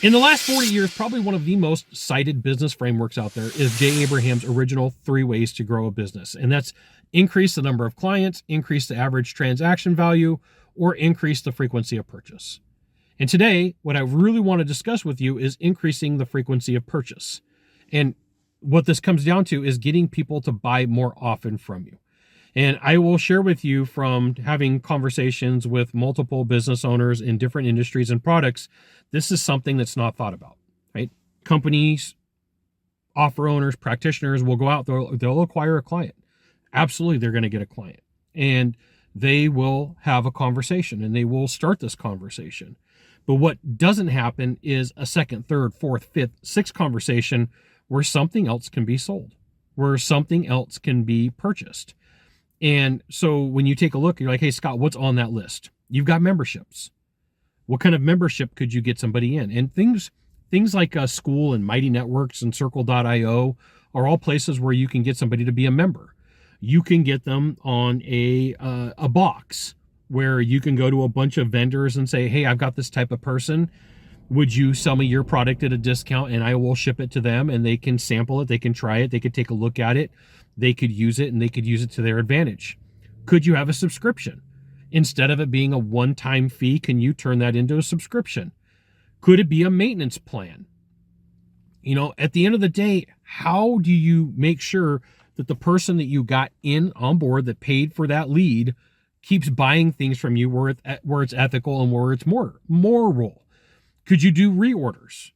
In the last 40 years, probably one of the most cited business frameworks out there is Jay Abraham's original 3 ways to grow a business. And that's increase the number of clients, increase the average transaction value, or increase the frequency of purchase. And today, what I really want to discuss with you is increasing the frequency of purchase. And what this comes down to is getting people to buy more often from you. And I will share with you from having conversations with multiple business owners in different industries and products, this is something that's not thought about, right? Companies, offer owners, practitioners will go out, they'll acquire a client. Absolutely, they're going to get a client. And they will have a conversation and they will start this conversation. But what doesn't happen is a second, third, fourth, fifth, sixth conversation where something else can be sold, where something else can be purchased. And so when you take a look, you're like, hey, Scott, what's on that list? You've got memberships. What kind of membership could you get somebody in? And things like School and Mighty Networks and Circle.io are all places where you can get somebody to be a member. You can get them on a box where you can go to a bunch of vendors and say, hey, I've got this type of person. Would you sell me your product at a discount and I will ship it to them and they can sample it, they can try it, they could take a look at it, they could use it and they could use it to their advantage. Could you have a subscription? Instead of it being a one-time fee, can you turn that into a subscription? Could it be a maintenance plan? You know, at the end of the day, how do you make sure that the person that you got in on board that paid for that lead keeps buying things from you where it's ethical and where it's moral? Could you do reorders?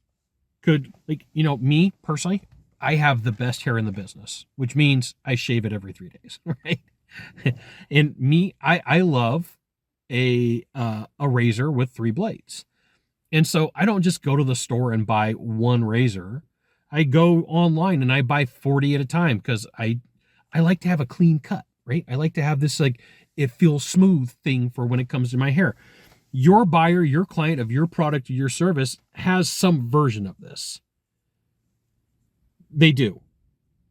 Me personally, I have the best hair in the business, which means I shave it every 3 days, right? And I love a razor with 3 blades. And so I don't just go to the store and buy one razor. I go online and I buy 40 at a time because I like to have a clean cut, right? I like to have this, like, it feels smooth thing for when it comes to my hair. Your buyer, your client of your product or your service has some version of this. They do.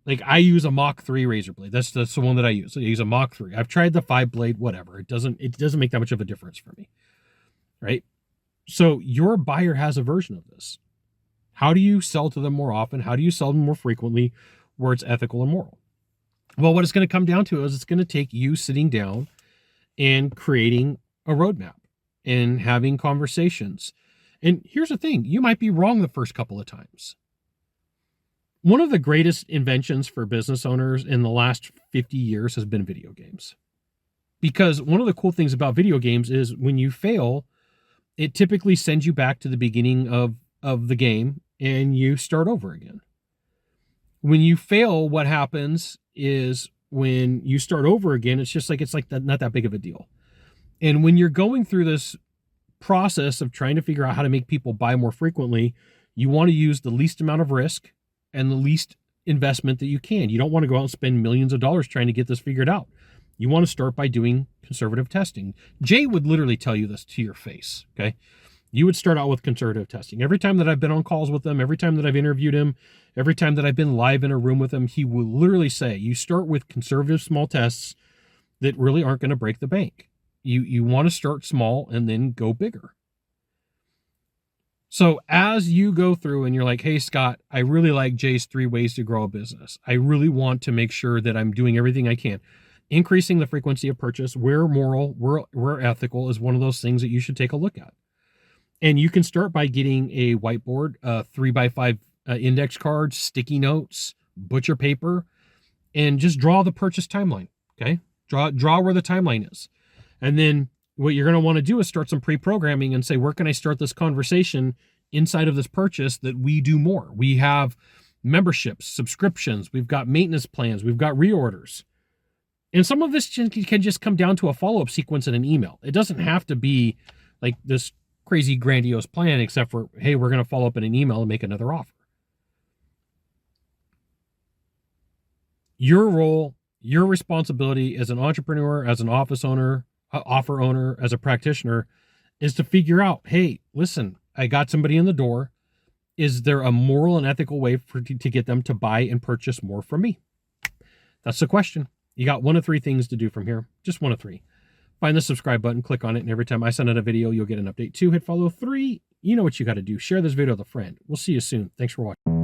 Like, I use a Mach 3 razor blade. That's the one that I use. I use a Mach 3. I've tried the 5 blade, whatever. It doesn't make that much of a difference for me, right? So your buyer has a version of this. How do you sell to them more often? How do you sell them more frequently where it's ethical and moral? Well, what it's going to come down to is it's going to take you sitting down and creating a roadmap and having conversations. And here's the thing, you might be wrong the first couple of times. One of the greatest inventions for business owners in the last 50 years has been video games. Because one of the cool things about video games is when you fail, it typically sends you back to the beginning of the game and you start over again. When you fail, what happens is when you start over again, it's not that big of a deal. And when you're going through this process of trying to figure out how to make people buy more frequently, you want to use the least amount of risk and the least investment that you can. You don't want to go out and spend millions of dollars trying to get this figured out. You want to start by doing conservative testing. Jay would literally tell you this to your face, okay? You would start out with conservative testing. Every time that I've been on calls with him, every time that I've interviewed him, every time that I've been live in a room with him, he will literally say, you start with conservative small tests that really aren't going to break the bank. You want to start small and then go bigger. So as you go through and you're like, hey, Scott, I really like Jay's 3 ways to grow a business. I really want to make sure that I'm doing everything I can. Increasing the frequency of purchase, where moral, where ethical is one of those things that you should take a look at. And you can start by getting a whiteboard, 3x5 index cards, sticky notes, butcher paper, and just draw the purchase timeline, okay? Draw where the timeline is. And then what you're going to want to do is start some pre-programming and say, where can I start this conversation inside of this purchase that we do more? We have memberships, subscriptions, we've got maintenance plans, we've got reorders. And some of this can just come down to a follow-up sequence in an email. It doesn't have to be like this crazy grandiose plan, except for, hey, we're going to follow up in an email and make another offer. Your role, your responsibility as an entrepreneur, as an office owner, offer owner, as a practitioner, is to figure out, hey, listen, I got somebody in the door. Is there a moral and ethical way to get them to buy and purchase more from me? That's the question. You got 1 of 3 things to do from here. Just 1 of 3. Find the subscribe button, click on it, and every time I send out a video, you'll get an update. 2, hit follow. 3, you know what you got to do. Share this video with a friend. We'll see you soon. Thanks for watching.